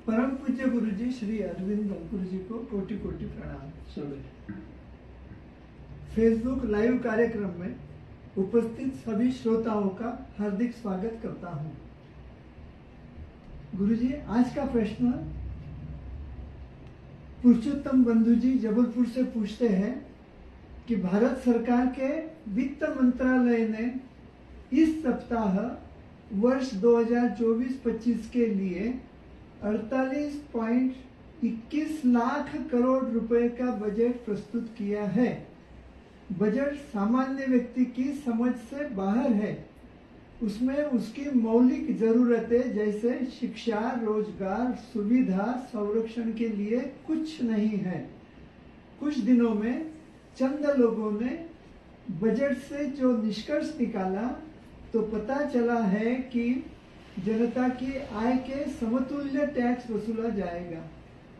परम पूज्य गुरु जी श्री अरविंद अंकुर जी को कोटि कोटि प्रणाम। फेसबुक लाइव कार्यक्रम में उपस्थित सभी श्रोताओं का हार्दिक स्वागत करता हूं। गुरु जी, आज का प्रश्न पुरुषोत्तम बंधु जी जबलपुर से पूछते हैं कि भारत सरकार के वित्त मंत्रालय ने इस सप्ताह वर्ष 2024-25 के लिए 48.21 लाख करोड़ रुपए का बजट प्रस्तुत किया है। बजट सामान्य व्यक्ति की समझ से बाहर है। उसमें उसकी मौलिक जरूरतें जैसे शिक्षा, रोजगार, सुविधा, संरक्षण के लिए कुछ नहीं है। कुछ दिनों में चंद लोगों ने बजट से जो निष्कर्ष निकाला तो पता चला है कि जनता की आय के समतुल्य टैक्स वसूला जाएगा।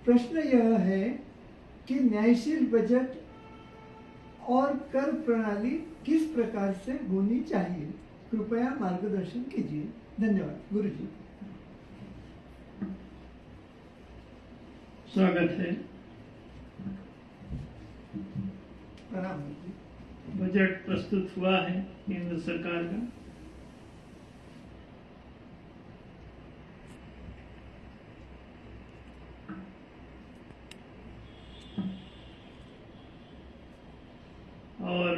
प्रश्न यह है कि न्यायशील बजट और कर प्रणाली किस प्रकार से होनी चाहिए? कृपया मार्गदर्शन कीजिए। धन्यवाद गुरु जी। स्वागत है। प्रणाम जी। बजट प्रस्तुत हुआ है केंद्र सरकार का। और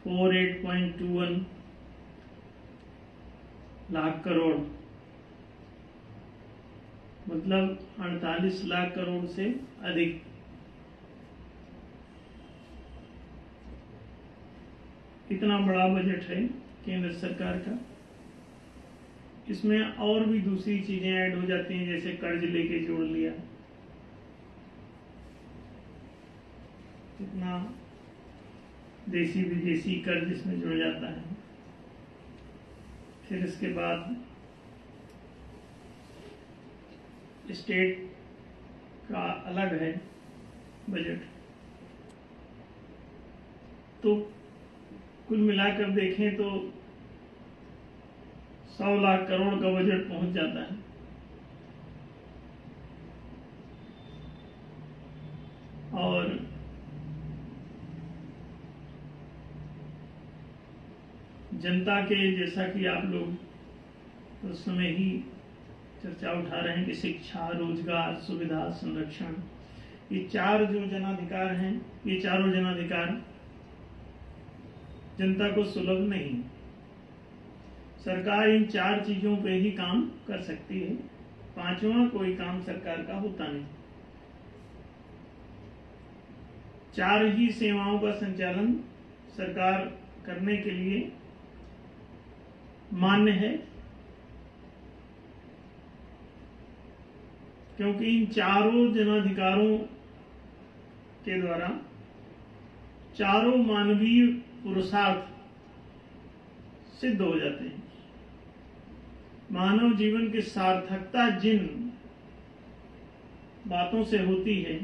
$48.21 लाख करोड़ मतलब 48 लाख करोड़ से अधिक। इतना बड़ा बजट है केंद्र सरकार का। इसमें और भी दूसरी चीजें ऐड हो जाती हैं, जैसे कर्ज लेके जोड़ लिया, इतना देसी विदेशी कर्ज इसमें जुड़ जाता है। फिर इसके बाद स्टेट का अलग है बजट। तो कुल मिलाकर देखें तो 100 लाख करोड़ का बजट पहुंच जाता है। और जनता के, जैसा कि आप लोग उस समय ही चर्चा उठा रहे हैं कि शिक्षा, रोजगार, सुविधा, संरक्षण, ये चार जो जनाधिकार हैं, ये चारों जनाधिकार जनता को सुलभ नहीं। सरकार इन चार चीजों पे ही काम कर सकती है। पांचवा कोई काम सरकार का होता नहीं। चार ही सेवाओं का संचालन सरकार करने के लिए मान्य है, क्योंकि इन चारों जनाधिकारों के द्वारा चारों मानवीय पुरुषार्थ सिद्ध हो जाते हैं। मानव जीवन की सार्थकता जिन बातों से होती है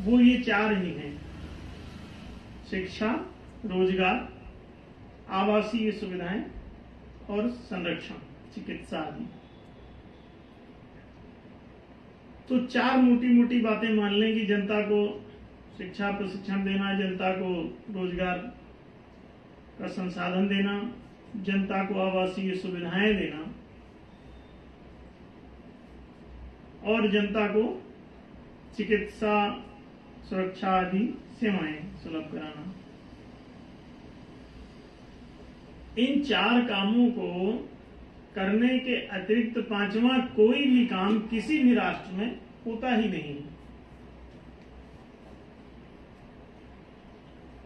वो ये चार ही हैं: शिक्षा, रोजगार, आवासीय सुविधाएं और संरक्षण, चिकित्सा आदि। तो चार मोटी मोटी बातें मान लें कि जनता को शिक्षा प्रशिक्षण देना, जनता को रोजगार का संसाधन देना, जनता को आवासीय सुविधाएं देना और जनता को चिकित्सा, सुरक्षा आदि सेवाएं सुलभ कराना। इन चार कामों को करने के अतिरिक्त पांचवा कोई भी काम किसी भी राष्ट्र में होता ही नहीं।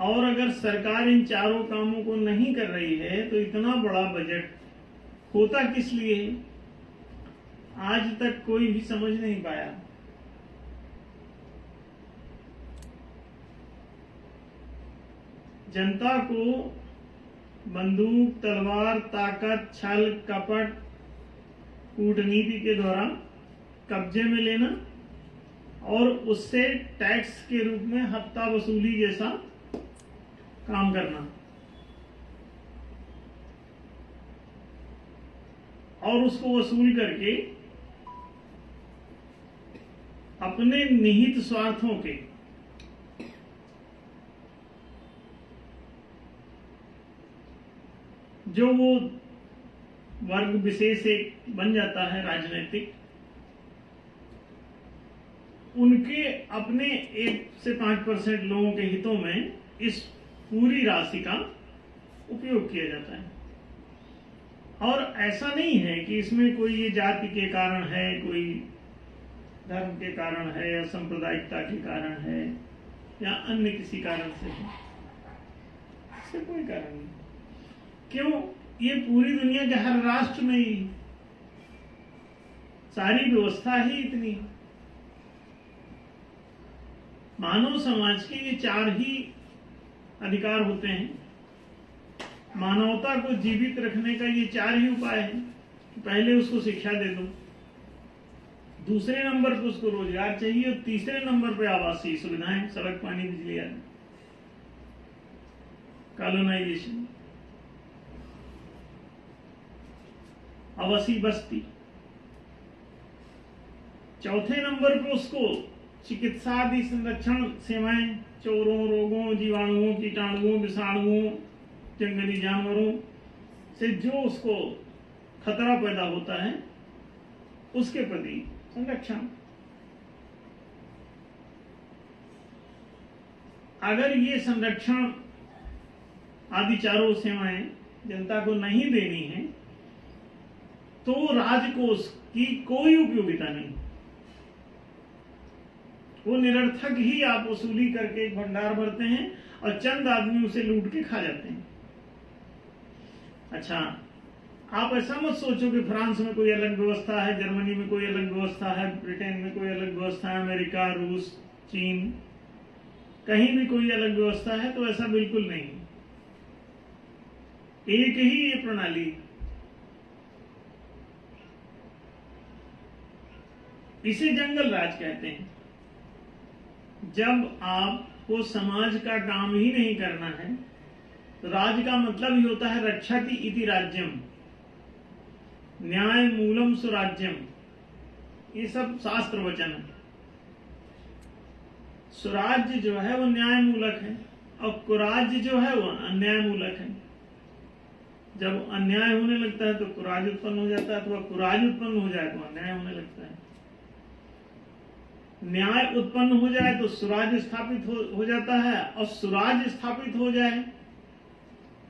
और अगर सरकार इन चारों कामों को नहीं कर रही है तो इतना बड़ा बजट होता किस लिए है, आज तक कोई भी समझ नहीं पाया। जनता को बंदूक, तलवार, ताकत, छल, कपट, कूटनीति के द्वारा कब्जे में लेना और उससे टैक्स के रूप में हफ्ता वसूली जैसा काम करना, और उसको वसूल करके अपने निहित स्वार्थों के जो वो वर्ग विशेष एक बन जाता है राजनीतिक, उनके अपने 1 से 5% लोगों के हितों में इस पूरी राशि का उपयोग किया जाता है। और ऐसा नहीं है कि इसमें कोई ये जाति के कारण है, कोई धर्म के कारण है, या सांप्रदायिकता के कारण है, या अन्य किसी कारण से है। इससे कोई कारण नहीं। क्यों? ये पूरी दुनिया के हर राष्ट्र में ही सारी व्यवस्था ही इतनी। मानव समाज के ये 4 ही अधिकार होते हैं। मानवता को जीवित रखने का ये 4 ही उपाय है। पहले उसको शिक्षा दे दो, दूसरे नंबर पर उसको रोजगार चाहिए, और तीसरे नंबर पर आवासीय सुविधाएं, सड़क, पानी, बिजली आदि। कॉलोनाइजेशन, आवासीय बस्ती। चौथे नंबर पर उसको चिकित्सा आदि संरक्षण सेवाएं, चोरों, रोगों, जीवाणुओं, कीटाणुओं, विषाणुओं, जंगली जानवरों से जो उसको खतरा पैदा होता है उसके प्रति संरक्षण। अगर ये संरक्षण आदि चारों सेवाएं जनता को नहीं देनी है तो राजकोष की कोई उपयोगिता नहीं। वो निरर्थक ही आप वसूली करके एक भंडार भरते हैं और चंद आदमी उसे लूट के खा जाते हैं। अच्छा, आप ऐसा मत सोचो कि फ्रांस में कोई अलग व्यवस्था है, जर्मनी में कोई अलग व्यवस्था है, ब्रिटेन में कोई अलग व्यवस्था है, अमेरिका, रूस, चीन, कहीं भी कोई अलग व्यवस्था है। तो ऐसा बिल्कुल नहीं। एक ही ये प्रणाली। इसे जंगल राज कहते हैं। जब आपको समाज का काम ही नहीं करना है तो राज का मतलब ही होता है रक्षति इति राज्यम, न्याय मूलम सुराज्यम। ये सब शास्त्र वचन है। सुराज्य जो है वो न्याय मूलक है और कुराज्य जो है वो अन्याय मूलक है। जब अन्याय होने लगता है तो कुराज उत्पन्न हो जाता है, अथवा कुराज उत्पन्न हो जाए तो अन्याय होने लगता है। न्याय उत्पन्न हो जाए तो सुराज स्थापित हो जाता है, और सुराज स्थापित हो जाए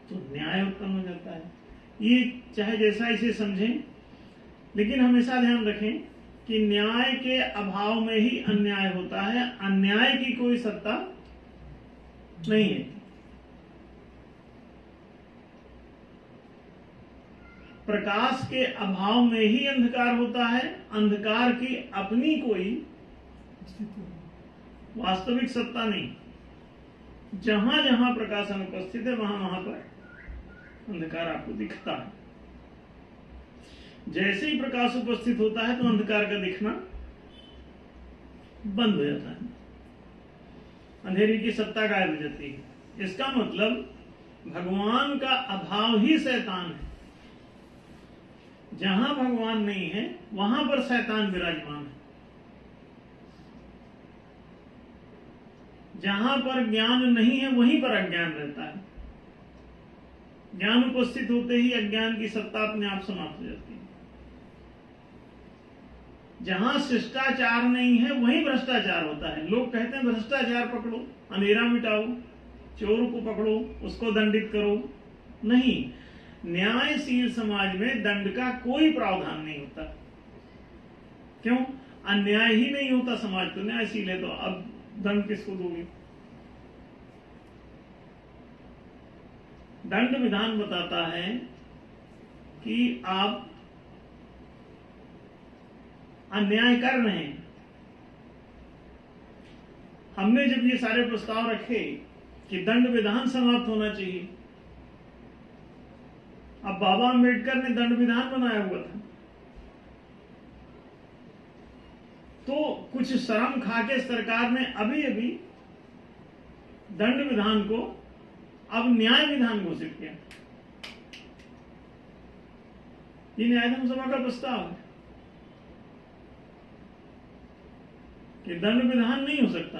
तो न्याय उत्पन्न हो जाता है। ये चाहे जैसा इसे समझें, लेकिन हमेशा ध्यान रखें कि न्याय के अभाव में ही अन्याय होता है। अन्याय की कोई सत्ता नहीं है। प्रकाश के अभाव में ही अंधकार होता है। अंधकार की अपनी कोई वास्तविक सत्ता नहीं। जहां जहां प्रकाश अनुपस्थित है वहां वहां पर अंधकार आपको दिखता है। जैसे ही प्रकाश उपस्थित होता है तो अंधकार का दिखना बंद हो जाता है, अंधेरे की सत्ता गायब हो जाती है। इसका मतलब भगवान का अभाव ही शैतान है। जहां भगवान नहीं है वहां पर शैतान विराजमान है। जहां पर ज्ञान नहीं है वहीं पर अज्ञान रहता है। ज्ञान उपस्थित होते ही अज्ञान की सत्ता अपने आप समाप्त हो जाती है। जहां शिष्टाचार नहीं है वहीं भ्रष्टाचार होता है। लोग कहते हैं भ्रष्टाचार पकड़ो, अंधेरा मिटाओ, चोर को पकड़ो, उसको दंडित करो। नहीं, न्यायशील समाज में दंड का कोई प्रावधान नहीं होता। क्यों? अन्याय ही नहीं होता समाज तो न्यायशील है, तो अब दंड किसको दोगे? दंड विधान बताता है कि आप अन्याय कर रहे हैं। हमने जब ये सारे प्रस्ताव रखे कि दंड विधान समाप्त होना चाहिए, अब बाबा अम्बेडकर ने दंड विधान बनाया हुआ था, तो कुछ शर्म खा के सरकार ने अभी अभी दंड विधान को अब न्याय विधान घोषित किया। ये न्यायधर्म सभा का प्रस्ताव है कि दंड विधान नहीं हो सकता।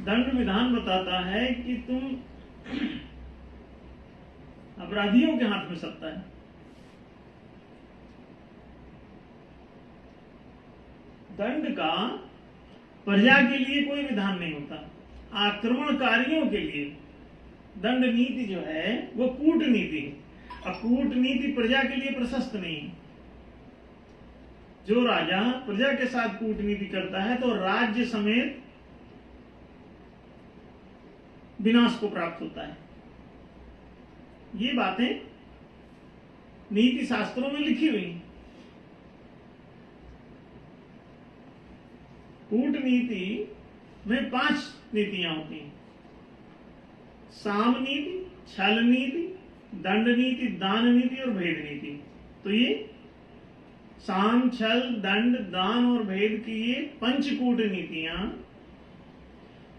दंड विधान बताता है कि तुम अपराधियों के हाथ में सत्ता है। दंड का प्रजा के लिए कोई विधान नहीं होता। आक्रमणकारियों के लिए दंड नीति जो है वो कूटनीति है, और कूटनीति प्रजा के लिए प्रशस्त नहीं है। जो राजा प्रजा के साथ कूटनीति करता है तो राज्य समेत विनाश को प्राप्त होता है। ये बातें नीति शास्त्रों में लिखी हुई हैं। कूटनीति में 5 नीतियां होती हैं: साम नीति, छल नीति, दंड नीति, दान नीति और भेद नीति। तो ये साम, छल, दंड, दान और भेद की ये पंचकूट नीतियां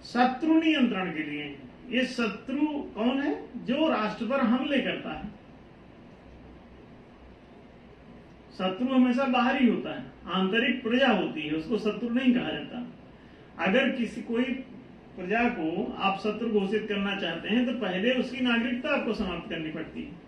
शत्रु नियंत्रण के लिए हैं। ये शत्रु कौन है? जो राष्ट्र पर हमले करता है। शत्रु हमेशा बाहरी होता है, आंतरिक प्रजा होती है, उसको शत्रु नहीं कहा जाता। अगर किसी कोई प्रजा को आप शत्रु घोषित करना चाहते हैं तो पहले उसकी नागरिकता आपको समाप्त करनी पड़ती है।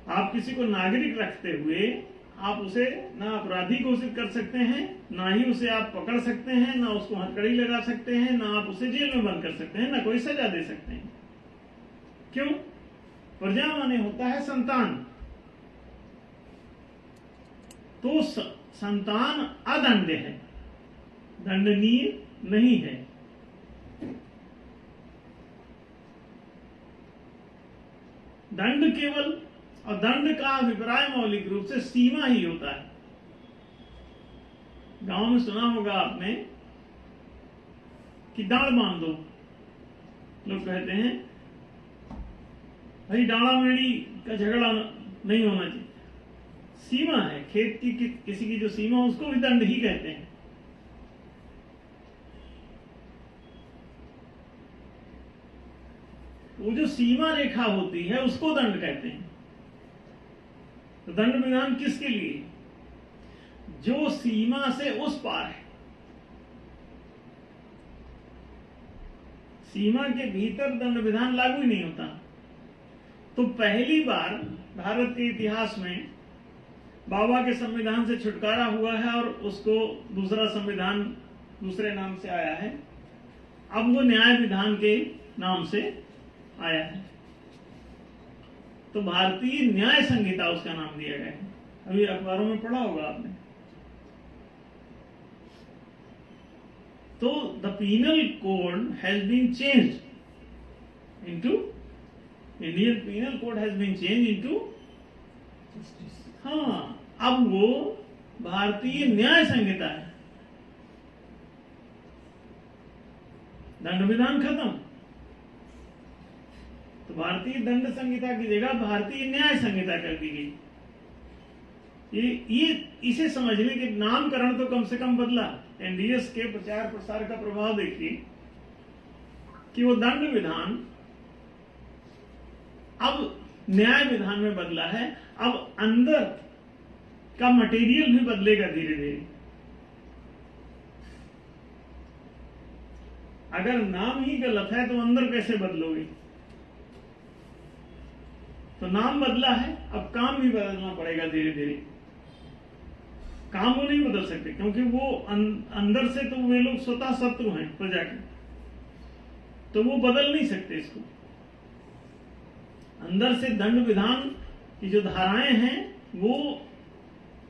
आप किसी को नागरिक रखते हुए आप उसे ना अपराधी घोषित कर सकते हैं, ना ही उसे आप पकड़ सकते हैं, ना उसको हथकड़ी लगा सकते हैं, ना आप उसे जेल में बंद कर सकते हैं, ना कोई सजा दे सकते हैं। क्यों? प्रजा माने होता है संतान। तो संतान अदंड है, दंडनीय नहीं है। दंड केवल, और दंड का अभिप्राय मौलिक रूप से सीमा ही होता है। गांव में सुना होगा आपने कि दाड़ बांध दो। लोग कहते हैं भाई डाड़ा मेड़ी का झगड़ा नहीं होना चाहिए। सीमा है खेत की, किसी की जो सीमा, उसको भी दंड ही कहते हैं। वो जो सीमा रेखा होती है उसको दंड कहते हैं। तो दंड विधान किसके लिए? जो सीमा से उस पार है। सीमा के भीतर दंड विधान लागू ही नहीं होता। तो पहली बार भारत के इतिहास में बाबा के संविधान से छुटकारा हुआ है और उसको दूसरा संविधान दूसरे नाम से आया है। अब वो न्याय विधान के नाम से आया है। तो भारतीय न्याय संहिता उसका नाम दिया गया है। अभी अखबारों में पढ़ा होगा आपने। तो the penal code has been changed into, Indian penal code has been change into, हाँ, अब वो भारतीय न्याय संहिता है। दंड विधान खत्म। तो भारतीय दंड संहिता की जगह भारतीय न्याय संहिता कर दी गई। ये इसे समझने के नामकरण तो कम से कम बदला। एनडीएस के प्रचार प्रसार का प्रभाव देखिए कि वो दंड विधान अब न्याय विधान में बदला है। अब अंदर का मटेरियल भी बदलेगा धीरे धीरे। अगर नाम ही गलत है तो अंदर कैसे बदलोगे? तो नाम बदला है, अब काम भी बदलना पड़ेगा धीरे धीरे। काम वो नहीं बदल सकते क्योंकि वो अंदर से तो वे लोग स्वतः शत्रु हैं प्रजा के, तो वो बदल नहीं सकते इसको। अंदर से दंड विधान की जो धाराएं हैं वो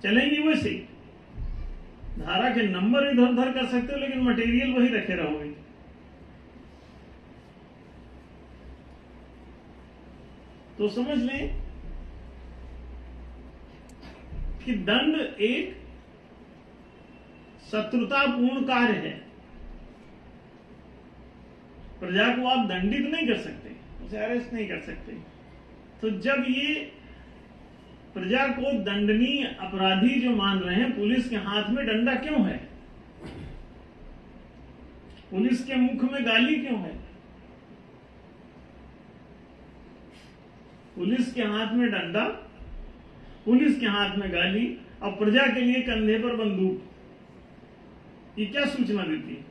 चलेंगी वैसे। धारा के नंबर इधर उधर कर सकते हो लेकिन मटेरियल वही रखे रहोगे। तो समझ लें कि दंड एक शत्रुतापूर्ण कार्य है। प्रजा को आप दंडित नहीं कर सकते, उसे अरेस्ट नहीं कर सकते। तो जब ये प्रजा को दंडनीय अपराधी जो मान रहे हैं, पुलिस के हाथ में डंडा क्यों है? पुलिस के मुख में गाली क्यों है? पुलिस के हाथ में डंडा, पुलिस के हाथ में गाली और प्रजा के लिए कंधे पर बंदूक, ये क्या सूचना देती है?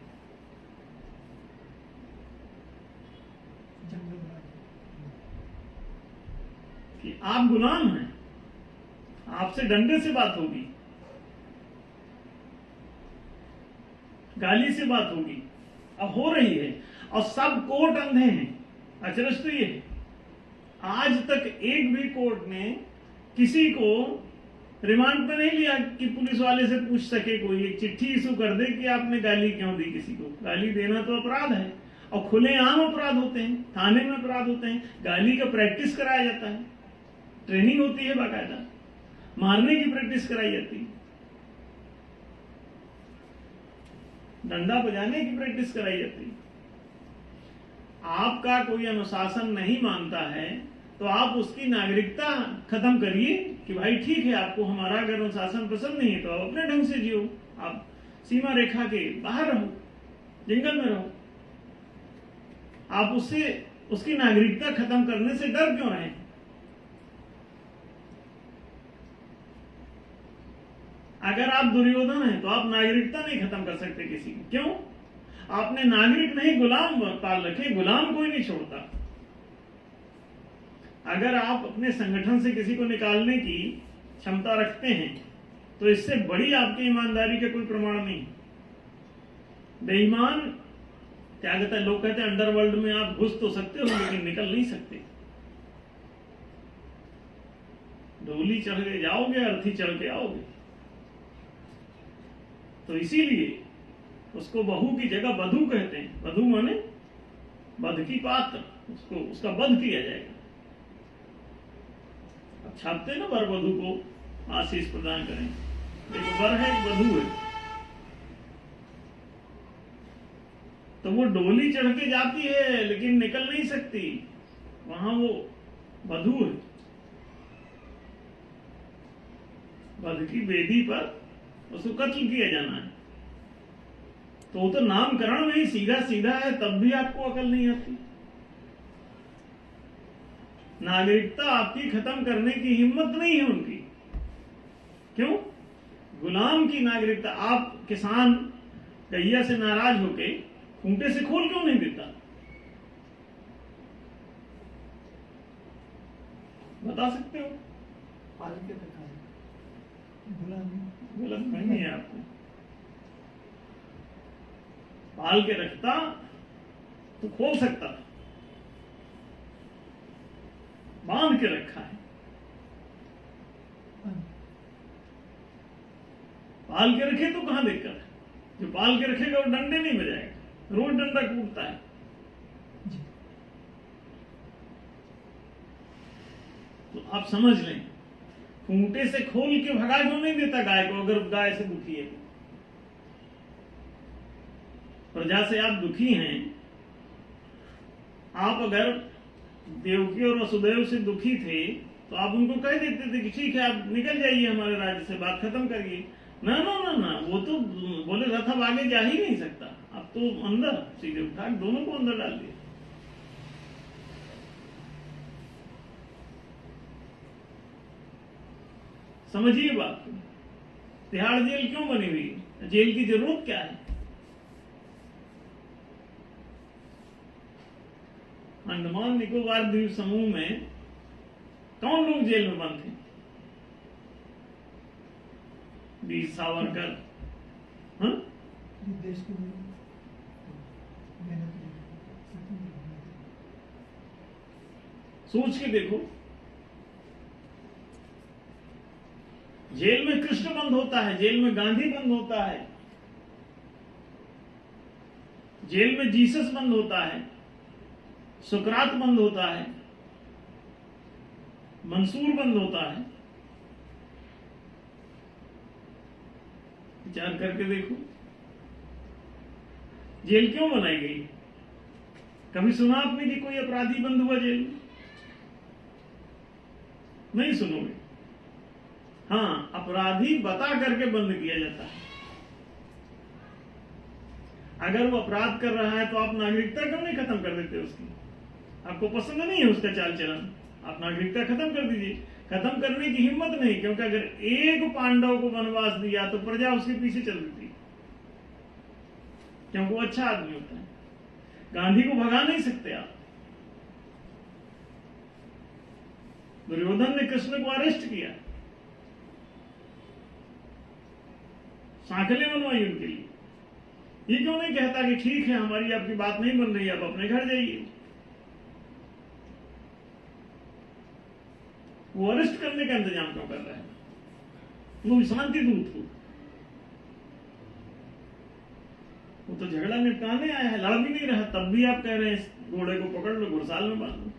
कि आप गुलाम हैं, आपसे डंडे से बात होगी, गाली से बात होगी, अब हो रही है। और सब कोर्ट अंधे हैं। अचरज तो ये है, आज तक एक भी कोर्ट ने किसी को रिमांड पे नहीं लिया कि पुलिस वाले से पूछ सके, कोई एक चिट्ठी इशू कर दे कि आपने गाली क्यों दी किसी को। गाली देना तो अपराध है और खुलेआम अपराध होते हैं, थाने में अपराध होते हैं। गाली का प्रैक्टिस कराया जाता है, ट्रेनिंग होती है, बाकायदा मारने की प्रैक्टिस कराई जाती है, डंडा बजाने की प्रैक्टिस कराई जाती है। आपका कोई अनुशासन नहीं मानता है तो आप उसकी नागरिकता खत्म करिए कि भाई ठीक है, आपको हमारा अगर अनुशासन पसंद नहीं है तो आप अपने ढंग से जियो, आप सीमा रेखा के बाहर रहो, जंगल में रहो। आप उससे उसकी नागरिकता खत्म करने से डर क्यों रहे? अगर आप दुर्योधन हैं तो आप नागरिकता नहीं खत्म कर सकते किसी की। क्यों? आपने नागरिक नहीं गुलाम पाल रखे, गुलाम कोई नहीं छोड़ता। अगर आप अपने संगठन से किसी को निकालने की क्षमता रखते हैं तो इससे बड़ी आपकी ईमानदारी का कोई प्रमाण नहीं। बेईमान क्या कहता है, लोग कहते हैं अंडरवर्ल्ड में आप घुस तो सकते हो लेकिन निकल नहीं सकते। डोली चढ़ के जाओगे, अर्थी चढ़ के आओगे। तो इसीलिए उसको बहू की जगह बधू कहते हैं। बधू माने बध की पात्र, उसको उसका वध किया जाएगा। अब छापते ना वर वधू को आशीष प्रदान करें, एक वर है एक वधू है, तो वो डोली चढ़ के जाती है लेकिन निकल नहीं सकती, वहां वो वधू है। वध की वेदी पर उसको कत्ल किया जाना है, तो वो तो नामकरण में ही सीधा सीधा है, तब भी आपको अकल नहीं आती। नागरिकता आपकी खत्म करने की हिम्मत नहीं है उनकी। क्यों? गुलाम की नागरिकता। आप किसान गैया से नाराज होके खूंटे से खोल क्यों नहीं देता? बता सकते हो? पाल के रखा है, गलत नहीं है आपको। पाल के रखता तो खोल सकता था, बांध के रखा है। पाल के रखे तो कहां दिक्कत है? जो पाल के रखेगा वो डंडे नहीं बजाएगा, रोज डंडा कूटता है। तो आप समझ लें, खूंटे से खोल के भगा क्यों नहीं देता गाय को, अगर गाय से दुखी है? प्रजा से आप दुखी हैं, आप अगर देवकी और वसुदेव से दुखी थे तो आप उनको कह देते थे कि ठीक है आप निकल जाइए हमारे राज्य से, बात खत्म करिए। ना ना ना ना, वो तो बोले रथ अब आगे जा ही नहीं सकता, अब तो अंदर सीधे उठा दोनों को अंदर डाल दिया। समझिए बात को। तिहाड़ जेल क्यों बनी हुई है? जेल की जरूरत क्या है? अंडमान निकोबार द्वीप समूह में कौन लोग जेल में बंद थे? वीर सावरकर, हाँ? देश को सोच के देखो, जेल में कृष्ण बंद होता है, जेल में गांधी बंद होता है, जेल में जीसस बंद होता है, सुकरात बंद होता है, मंसूर बंद होता है। विचार करके देखो, जेल क्यों बनाई गई? कभी सुना आपने कि कोई अपराधी बंद हुआ जेल में? नहीं सुनोगे। हाँ, अपराधी बता करके बंद किया जाता है। अगर वो अपराध कर रहा है तो आप नागरिकता क्यों नहीं खत्म कर देते उसकी? आपको पसंद नहीं है उसका चाल चलन, आप नागरिकता खत्म कर दीजिए। खत्म करने की हिम्मत नहीं, क्योंकि अगर एक पांडव को वनवास दिया तो प्रजा उसके पीछे चल देती, क्योंकि वो अच्छा आदमी होता है। गांधी को भगा नहीं सकते आप। दुर्योधन ने कृष्ण को अरेस्ट किया, सांकलें बनवाई उनके लिए। ये क्यों नहीं कहता कि ठीक है, हमारी आपकी बात नहीं बन रही, आप अपने घर जाइए। वो अरेस्ट करने का इंतजाम क्यों कर रहा है? वो शांति दूत को, वो तो झगड़ा निपटाने आया है, लड़ भी नहीं रहा, तब भी आप कह रहे हैं घोड़े को पकड़ लो, घुड़साल में बांध लो,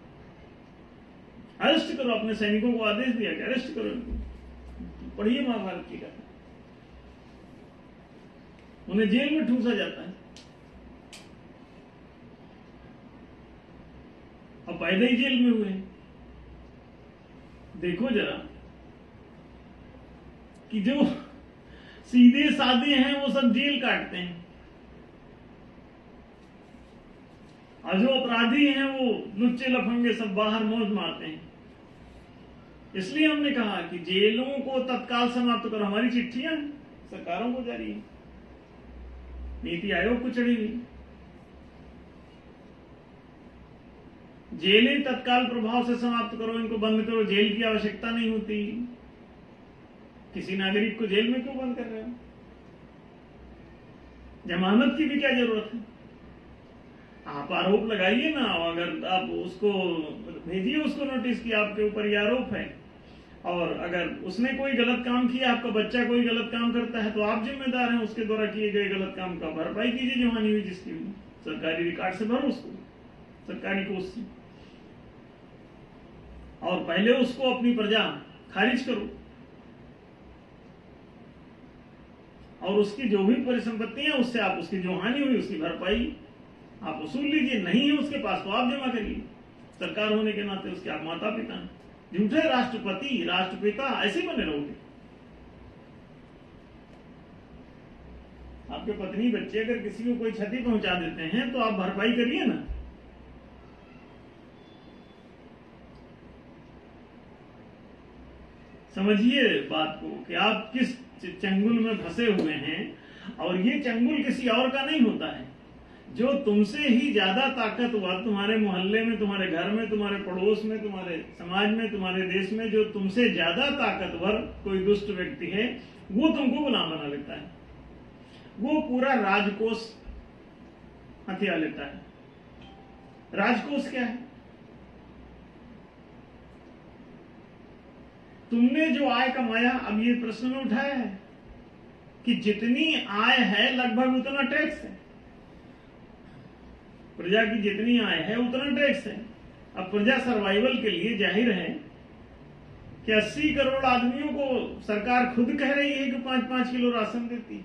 अरेस्ट करो। अपने सैनिकों को आदेश दिया कि अरेस्ट करो इनको। पढ़िए महाभारत की कथा, उन्हें जेल में ठूसा जाता है और पैदा ही जेल में हुए। देखो जरा कि जो सीधे साधे हैं वो सब जेल काटते हैं, और जो अपराधी हैं वो लुच्चे लफंगे सब बाहर मौज मारते हैं। इसलिए हमने कहा कि जेलों को तत्काल समाप्त करो। हमारी चिट्ठियां सरकारों को जारी है, नीति आयोग को चढ़ी हुई। जेलें तत्काल प्रभाव से समाप्त करो, इनको बंद करो, जेल की आवश्यकता नहीं होती। किसी नागरिक को जेल में क्यों बंद कर रहे हो? जमानत की भी क्या जरूरत है? आप आरोप लगाइए ना, अगर आप उसको भेजिए उसको नोटिस कि आपके ऊपर ये आरोप है, और अगर उसने कोई गलत काम किया, आपका बच्चा कोई गलत काम करता है, तो आप जिम्मेदार हैं उसके द्वारा किए गए गलत काम का। भरपाई कीजिए जो हानि हुई जिसकी हुई, सरकारी रिकॉर्ड से भरो उसको, सरकारी कोष से, और पहले उसको अपनी प्रजा खारिज करो, और उसकी जो भी परिसंपत्तियां उससे आप उसकी जो हानि हुई उसकी भरपाई आप वसूल लीजिए। नहीं है उसके पास तो आप जमा करिए। सरकार होने के नाते उसके आप माता पिता हैं। झूठे राष्ट्रपति राष्ट्रपिता ऐसे बने रहोगे। आपके पत्नी बच्चे अगर किसी को कोई क्षति पहुंचा देते हैं तो आप भरपाई करिए ना। समझिए बात को कि आप किस चंगुल में फंसे हुए हैं, और ये चंगुल किसी और का नहीं होता है। जो तुमसे ही ज्यादा ताकतवर तुम्हारे मोहल्ले में, तुम्हारे घर में, तुम्हारे पड़ोस में, तुम्हारे समाज में, तुम्हारे देश में जो तुमसे ज्यादा ताकतवर कोई दुष्ट व्यक्ति है, वो तुमको गुलाम बना लेता है। वो पूरा राजकोष हथिया लेता है। राजकोष क्या है? तुमने जो आय कमाया, अब ये प्रश्न में उठाया है कि जितनी आय है लगभग उतना टैक्स है। प्रजा की जितनी आय है उतना टैक्स है। अब प्रजा सर्वाइवल के लिए जाहिर है कि 80 करोड़ आदमियों को सरकार खुद कह रही है कि 5-5 किलो राशन देती है।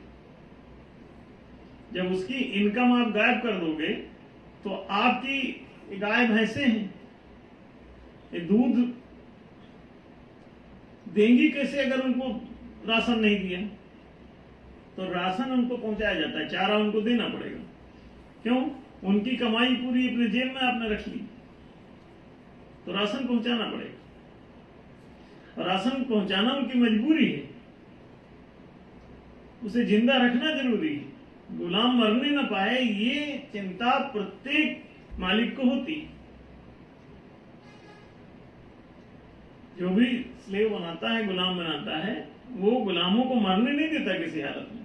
जब उसकी इनकम आप गायब कर दोगे तो आपकी गाय भैंसे हैं, ये दूध देंगी कैसे अगर उनको राशन नहीं दिया? तो राशन उनको पहुंचाया जाता है, चारा उनको देना पड़ेगा। क्यों? उनकी कमाई पूरी अपने जेब में आपने रख ली, तो राशन पहुंचाना पड़ेगा। और राशन पहुंचाना उनकी मजबूरी है, उसे जिंदा रखना जरूरी है। गुलाम मरने न पाए ये चिंता प्रत्येक मालिक को होती है। जो भी स्लेव बनाता है, गुलाम बनाता है, वो गुलामों को मरने नहीं देता किसी हालत में,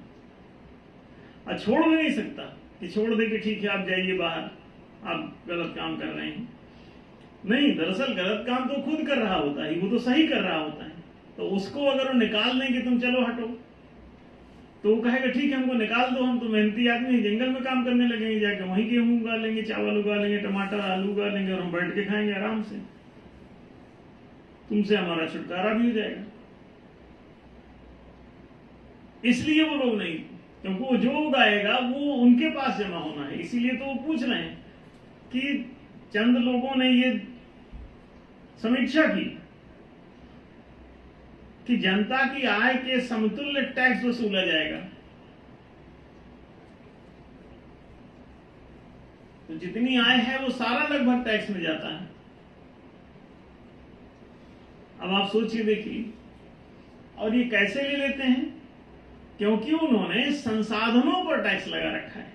और छोड़ भी नहीं सकता कि छोड़ दे कि ठीक है आप जाइए बाहर, आप गलत काम कर रहे हैं। नहीं, दरअसल गलत काम तो खुद कर रहा होता है, वो तो सही कर रहा होता है। तो उसको अगर वो निकाल दें कि तुम चलो हटो, तो वो कहेगा ठीक है हमको निकाल दो, हम तो मेहनती आदमी हैं, जंगल में काम करने लगेंगे, जाके वहीं गेहूं उगा लेंगे, चावल उगा लेंगे, टमाटर आलू उगा लेंगे, और हम बैठ के खाएंगे आराम से। तुमसे हमारा छुटकारा भी हो जाएगा। इसलिए वो लोग नहीं, क्योंकि वो जो उगाएगा वो उनके पास जमा होना है। इसीलिए तो वो पूछ रहे हैं कि चंद लोगों ने ये समीक्षा की कि जनता की आय के समतुल्य टैक्स वसूला जाएगा। तो जितनी आय है वो सारा लगभग टैक्स में जाता है। अब आप सोचिए, देखिए, और ये कैसे ले लेते हैं? क्योंकि उन्होंने संसाधनों पर टैक्स लगा रखा है।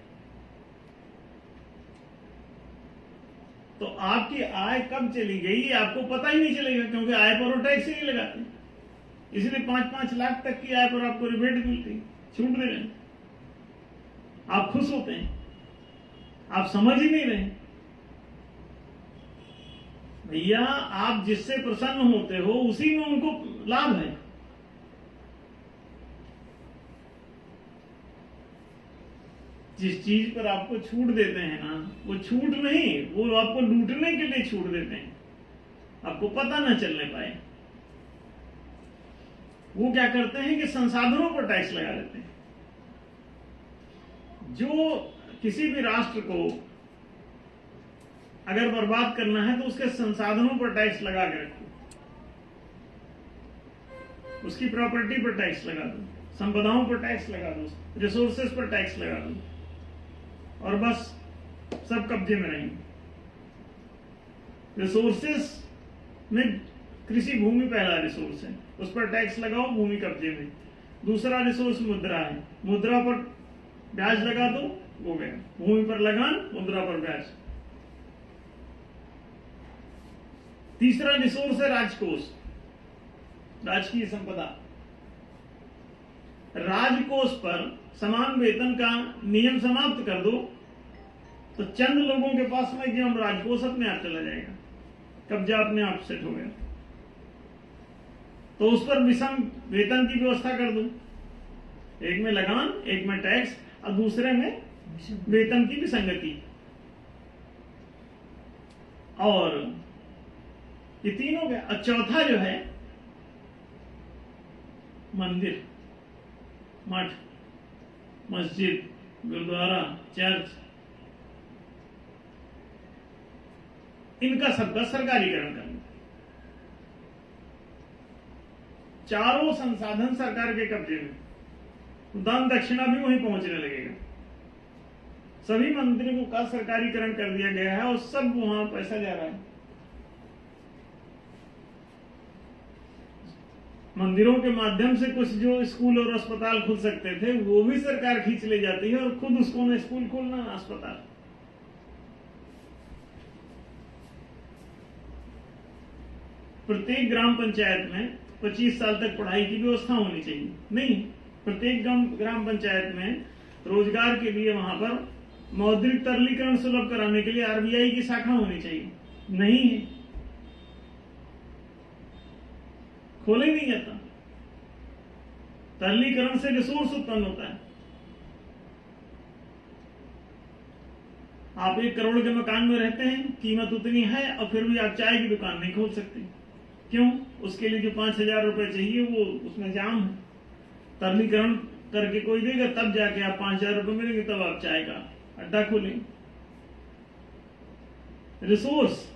तो आपकी आय कब चली गई आपको पता ही नहीं चलेगा, क्योंकि आय पर वो टैक्स ही नहीं लगाते। इसलिए 5-5 लाख तक की आय पर आपको रिबेट मिलती है, छूट दे रहे हैं, आप खुश होते हैं, आप समझ ही नहीं रहे। भैया, आप जिससे प्रसन्न होते हो उसी में उनको लाभ है। जिस चीज पर आपको छूट देते हैं ना, वो छूट नहीं, वो आपको लूटने के लिए छूट देते हैं, आपको पता ना चलने पाए। वो क्या करते हैं कि संसाधनों पर टैक्स लगा देते हैं। जो किसी भी राष्ट्र को अगर बर्बाद करना है तो उसके संसाधनों पर टैक्स लगा के रखो, उसकी प्रॉपर्टी पर टैक्स लगा दो, संपदाओं पर टैक्स लगा दो, रिसोर्सेस पर टैक्स लगा दो, और बस सब कब्जे में रहेंगे। रिसोर्सेस में कृषि भूमि पहला रिसोर्स है, उस पर टैक्स लगाओ, भूमि कब्जे में। दूसरा रिसोर्स मुद्रा है, मुद्रा पर ब्याज लगा दो, हो गया। भूमि पर लगान, मुद्रा पर ब्याज। तीसरा रिसोर्स है राजकोष, राजकीय संपदा। राजकोष पर समान वेतन का नियम समाप्त कर दो तो चंद लोगों के पास में एकदम राजकोष अपने आप चला जाएगा, कब्जा अपने आप सेट हो गया। तो उस पर विषम वेतन की व्यवस्था कर दो, एक में लगान, एक में टैक्स, और दूसरे में वेतन की विसंगति। और ये तीन हो गया। और चौथा जो है मंदिर, मठ, मस्जिद, गुरुद्वारा, चर्च, इनका सबका सरकारीकरण करना। चारों संसाधन सरकार के कब्जे में, दान दक्षिणा भी वहीं पहुंचने लगेगा। सभी मंदिरों का सरकारीकरण कर दिया गया है और सब वहां पैसा जा रहा है। मंदिरों के माध्यम से कुछ जो स्कूल और अस्पताल खुल सकते थे वो भी सरकार खींच ले जाती है, और खुद उसको न स्कूल खोलना, न अस्पताल। प्रत्येक ग्राम पंचायत में 25 साल तक पढ़ाई की व्यवस्था होनी चाहिए। नहीं, प्रत्येक ग्राम पंचायत में रोजगार के लिए वहां पर मौद्रिक तरलीकरण सुलभ कराने के लिए आरबीआई की शाखा होनी चाहिए। नहीं है, खोले नहीं जाता। तरलीकरण से रिसोर्स उत्पन्न होता है। आप 1 करोड़ के मकान में रहते हैं, कीमत उतनी है, और फिर भी आप चाय की दुकान नहीं खोल सकते। क्यों? उसके लिए जो 5,000 रुपए चाहिए वो उसमें जाम है। तरलीकरण करके कोई देगा तब जाके आप 5,000 रुपए मिलेंगे, तब आप चाय का अड्डा खोलेंगे। रिसोर्स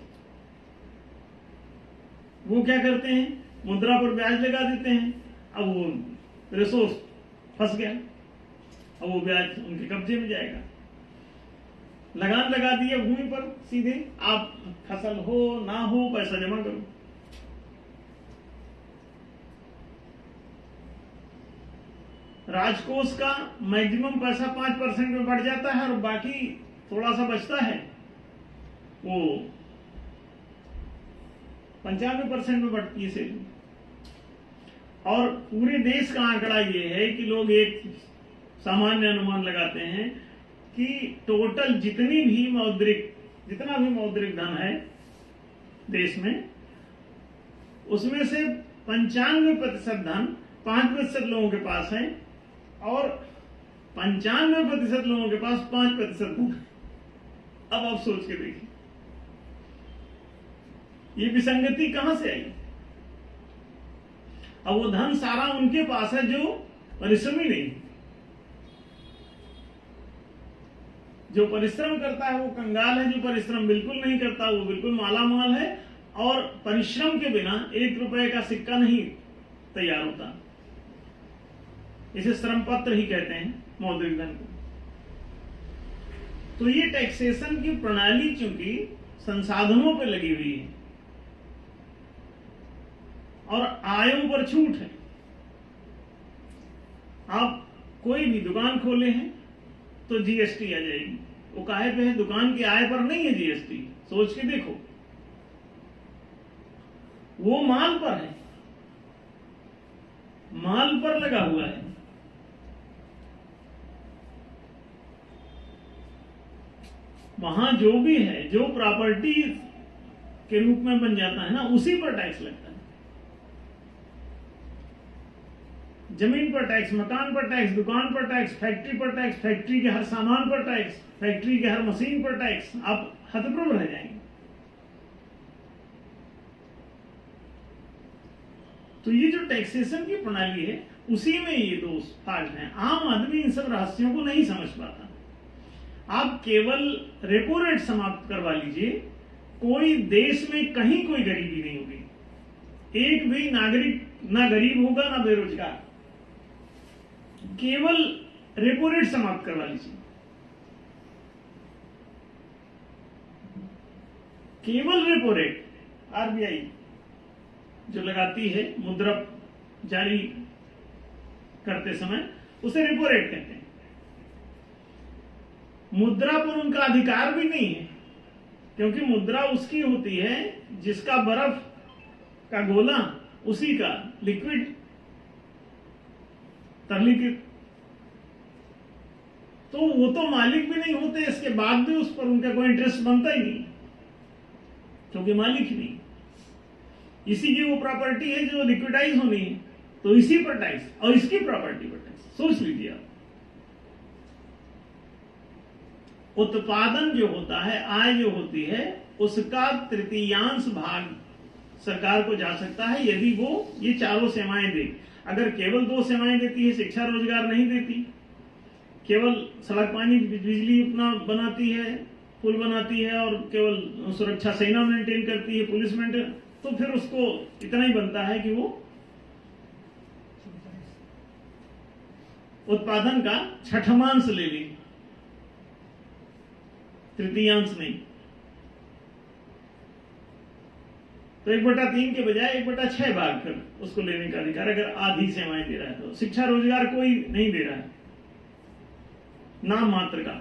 वो क्या करते हैं? मुद्रा पर ब्याज लगा देते हैं। अब वो रिसोर्स फंस गया, अब वो ब्याज उनके कब्जे में जाएगा। लगान लगा दिया भूमि पर, सीधे आप फसल हो ना हो पैसा जमा करो। राजकोष का मैक्सिमम पैसा 5% में बढ़ जाता है, और बाकी थोड़ा सा बचता है वो 95% में बढ़ती है सैलरी। और पूरे देश का आंकड़ा ये है कि लोग एक सामान्य अनुमान लगाते हैं कि टोटल जितना भी मौद्रिक धन है देश में, उसमें से 95% धन 5% लोगों के पास है, और 95% लोगों के पास 5% धन है। अब आप सोच के देखिए ये विसंगति कहां से आई? अब वो धन सारा उनके पास है जो परिश्रमी नहीं। जो परिश्रम करता है वो कंगाल है, जो परिश्रम बिल्कुल नहीं करता वो बिल्कुल मालामाल है। और परिश्रम के बिना 1 रुपए का सिक्का नहीं तैयार होता। इसे श्रम पत्र ही कहते हैं मौद्रिक धन को। तो ये टैक्सेशन की प्रणाली चूंकि संसाधनों पर लगी हुई है और आयों पर छूट है। आप कोई भी दुकान खोले हैं तो जीएसटी आ जाएगी। वो काहे पे है? दुकान की आय पर नहीं है जीएसटी। सोच के देखो, वो माल पर है, माल पर लगा हुआ है। वहां जो भी है, जो प्रॉपर्टी के रूप में बन जाता है ना, उसी पर टैक्स लगता है। जमीन पर टैक्स, मकान पर टैक्स, दुकान पर टैक्स, फैक्ट्री पर टैक्स, फैक्ट्री के हर सामान पर टैक्स, फैक्ट्री के हर मशीन पर टैक्स। आप हतप्रभ रह जाएंगे। तो ये जो टैक्सेशन की प्रणाली है, उसी में ये दो फाल्ट हैं। आम आदमी इन सब रहस्यों को नहीं समझ पाता। आप केवल रेपो रेट समाप्त करवा लीजिए, कोई देश में कहीं कोई गरीबी नहीं होगी। एक भी नागरिक ना गरीब होगा ना बेरोजगार। केवल रेपो रेट समाप्त करवा लीजिए, केवल रेपो रेट। आरबीआई जो लगाती है मुद्रा जारी करते समय, उसे रेपो रेट कहते हैं। मुद्रा पर उनका अधिकार भी नहीं है, क्योंकि मुद्रा उसकी होती है जिसका बर्फ का गोला, उसी का लिक्विड तरलीकृत। तो वो तो मालिक भी नहीं होते, इसके बाद भी उस पर उनका कोई इंटरेस्ट बनता ही नहीं, क्योंकि मालिक ही नहीं। इसी की वो प्रॉपर्टी है जो लिक्विडाइज होनी है, तो इसी पर टैक्स, और इसकी प्रॉपर्टी पर टैक्स। सोच लीजिए आप, उत्पादन जो होता है, आय जो होती है, उसका तृतीयांश भाग सरकार को जा सकता है यदि वो ये चारों सेवाएं दे। अगर केवल 2 सेवाएं देती है, शिक्षा रोजगार नहीं देती, केवल सड़क पानी बिजली अपना बनाती है, पुल बनाती है, और केवल सुरक्षा सेना मेंटेन करती है, पुलिस मेंटेन, तो फिर उसको इतना ही बनता है कि वो उत्पादन का छठमांश ले ली, तृतीयांश नहीं। तो 1/3 के बजाय 1/6 भाग फिर उसको लेने का अधिकार, अगर आधी सेवाएं दे रहा है तो। शिक्षा रोजगार कोई नहीं दे रहा है, नाम मात्र का।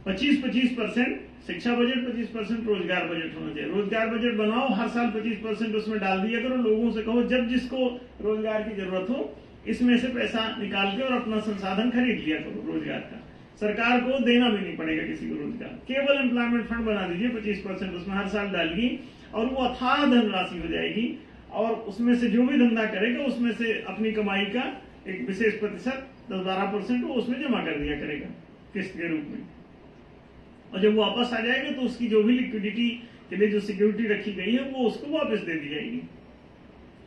25% शिक्षा बजट, 25% रोजगार बजट होना चाहिए। रोजगार बजट बनाओ, हर साल 25% उसमें डाल दिया करो। लोगों से कहो जब जिसको रोजगार की जरूरत हो, इसमें से पैसा निकाल के और अपना संसाधन खरीद लिया करो रोजगार का। सरकार को देना भी नहीं पड़ेगा किसी को रोजगार। केवल एम्प्लॉयमेंट फंड बना दीजिए, 25% उसमें हर साल डालिए, और वो अथाह धनराशि हो जाएगी। और उसमें से जो भी धंधा करेगा, उसमें से अपनी कमाई का एक विशेष प्रतिशत 10-12% वो उसमें जमा कर दिया करेगा किस्त के रूप में। और जब वो वापस आ जाएगा तो उसकी जो भी लिक्विडिटी के लिए जो सिक्योरिटी रखी गई है, वो उसको वापस दे दी जाएगी।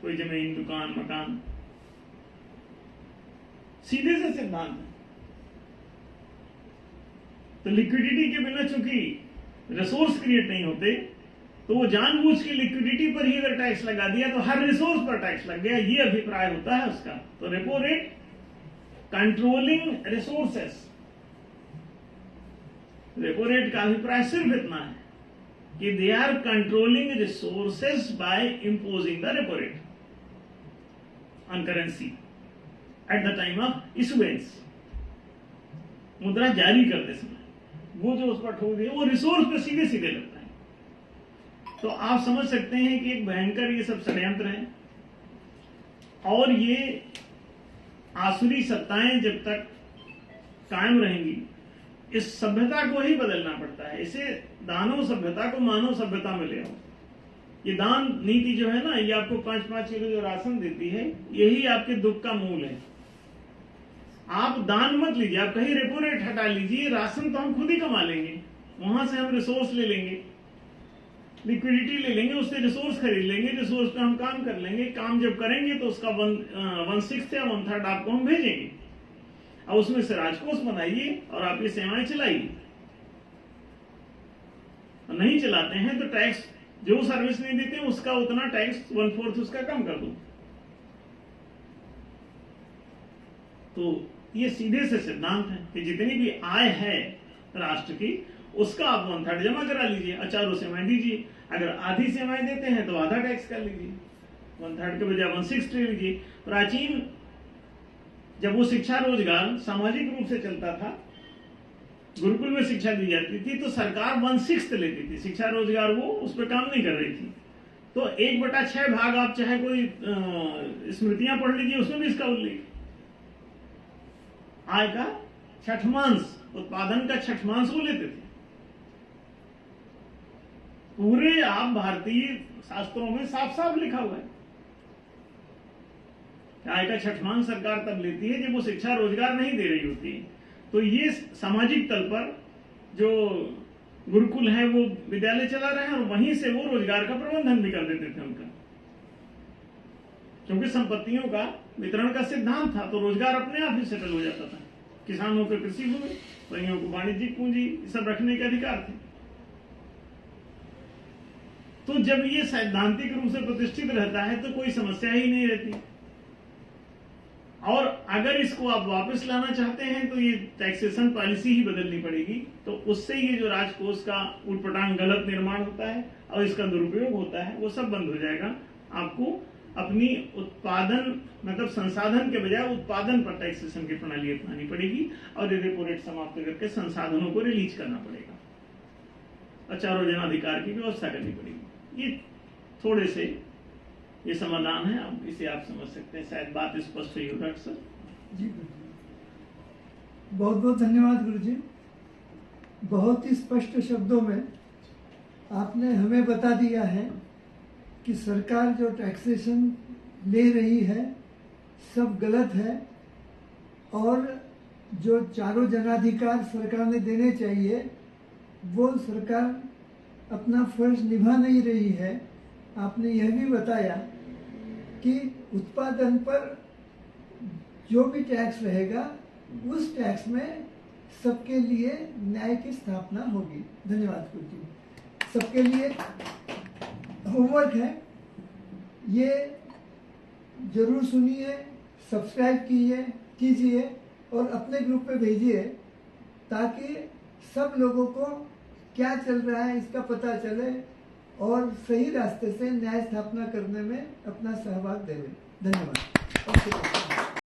कोई जमीन, दुकान, मकान, सीधे से सिद्धांत है। तो लिक्विडिटी के बिना चूंकि रिसोर्स क्रिएट नहीं होते, तो वो जानबूझ के लिक्विडिटी पर ही अगर टैक्स लगा दिया तो हर रिसोर्स पर टैक्स लग गया, ये अभिप्राय होता है उसका। तो repo rate controlling resources. Repo rate का अभिप्राय सिर्फ इतना है कि they are controlling resources by imposing the repo rate on currency at the time of issuance. मुद्रा जारी करते समय वो जो उस पर ठोक दिया, वो रिसोर्स पे सीधे सीधे लगता है। तो आप समझ सकते हैं कि एक भयंकर ये सब षड्यंत्र है। और ये आसुरी सत्ताएं जब तक कायम रहेंगी, इस सभ्यता को ही बदलना पड़ता है। इसे दानव सभ्यता को मानव सभ्यता में ले आओ। ये दान नीति जो है ना, ये आपको 5-5 किलो जो राशन देती है, यही आपके दुख का मूल है। आप दान मत लीजिए, आप कहीं रेपो रेट हटा लीजिए, राशन तो हम खुद ही कमा लेंगे, वहां से हम रिसोर्स ले लेंगे, लिक्विडिटी ले लेंगे, उससे रिसोर्स खरीद लेंगे, रिसोर्स पे हम काम कर लेंगे। काम जब करेंगे तो उसका 1/6 या 1/3 आपको हम भेजेंगे, और उसमें से राजकोष बनाइए और आप ये सेवाएं चलाइए। नहीं चलाते हैं तो टैक्स, जो सर्विस नहीं देते हैं उसका उतना टैक्स 1/4 उसका कम कर दो। तो ये सीधे से सिद्धांत है कि जितनी भी आय है राष्ट्र की, उसका आप 1/3 जमा करा लीजिए और चारों सेवाएं दीजिए। अगर आधी सेवाएं देते हैं तो आधा टैक्स कर लीजिए, 1/3 के बजाय 1/6 ले लीजिए। प्राचीन जब वो शिक्षा रोजगार सामाजिक रूप से चलता था, गुरुकुल में शिक्षा दी जाती थी, तो सरकार 1/6 लेती थी शिक्षा रोजगार, वो उस पर काम नहीं कर रही थी। तो 1/6 भाग आप चाहे कोई स्मृतियां पढ़ लीजिए, उसमें भी इसका उल्लेख। आय का छठमांश, उत्पादन का छठमांश वो लेते थे। पूरे आप भारतीय शास्त्रों में साफ साफ लिखा हुआ है, आय का छठमांश सरकार तब लेती है जब वो शिक्षा रोजगार नहीं दे रही होती है। तो ये सामाजिक तल पर जो गुरुकुल है वो विद्यालय चला रहे हैं और वहीं से वो रोजगार का प्रबंधन भी कर देते थे उनका, क्योंकि संपत्तियों का वितरण का सिद्धांत था, तो रोजगार अपने आप ही सेटल हो जाता था। किसानों को कृषि भूमि, परियों को वाणिज्यिक पूंजी, सब रखने के अधिकार थे। तो जब ये सैद्धांतिक रूप से प्रतिष्ठित रहता है तो कोई समस्या ही नहीं रहती। और अगर इसको आप वापस लाना चाहते हैं तो ये टैक्सेशन पॉलिसी ही बदलनी पड़ेगी, तो उससे ये जो राजकोष का उटपटांग गलत निर्माण होता है और इसका दुरुपयोग होता है वो सब बंद हो जाएगा। आपको अपनी उत्पादन मतलब संसाधन के बजाय उत्पादन पर टैक्सेशन की प्रणाली अपनानी पड़ेगी और रेपो रेट समाप्त करके संसाधनों को रिलीज करना पड़ेगा और चारों जनाधिकार की व्यवस्था करनी पड़ेगी। ये थोड़े से ये समाधान है, अब इसे आप समझ सकते हैं। शायद बात स्पष्ट हुई हो डॉक्टर सर? जी बहुत बहुत धन्यवाद गुरु जी। बहुत ही स्पष्ट शब्दों में आपने हमें बता दिया है कि सरकार जो टैक्सेशन ले रही है सब गलत है और जो चारों जनाधिकार सरकार ने देने चाहिए वो सरकार अपना फर्ज निभा नहीं रही है। आपने यह भी बताया कि उत्पादन पर जो भी टैक्स रहेगा उस टैक्स में सबके लिए न्याय की स्थापना होगी। धन्यवाद गुरु जी। सबके लिए होमवर्क है, ये जरूर सुनिए, सब्सक्राइब कीजिए और अपने ग्रुप पे भेजिए ताकि सब लोगों को क्या चल रहा है इसका पता चले और सही रास्ते से न्याय स्थापना करने में अपना सहभाग देवे। धन्यवाद।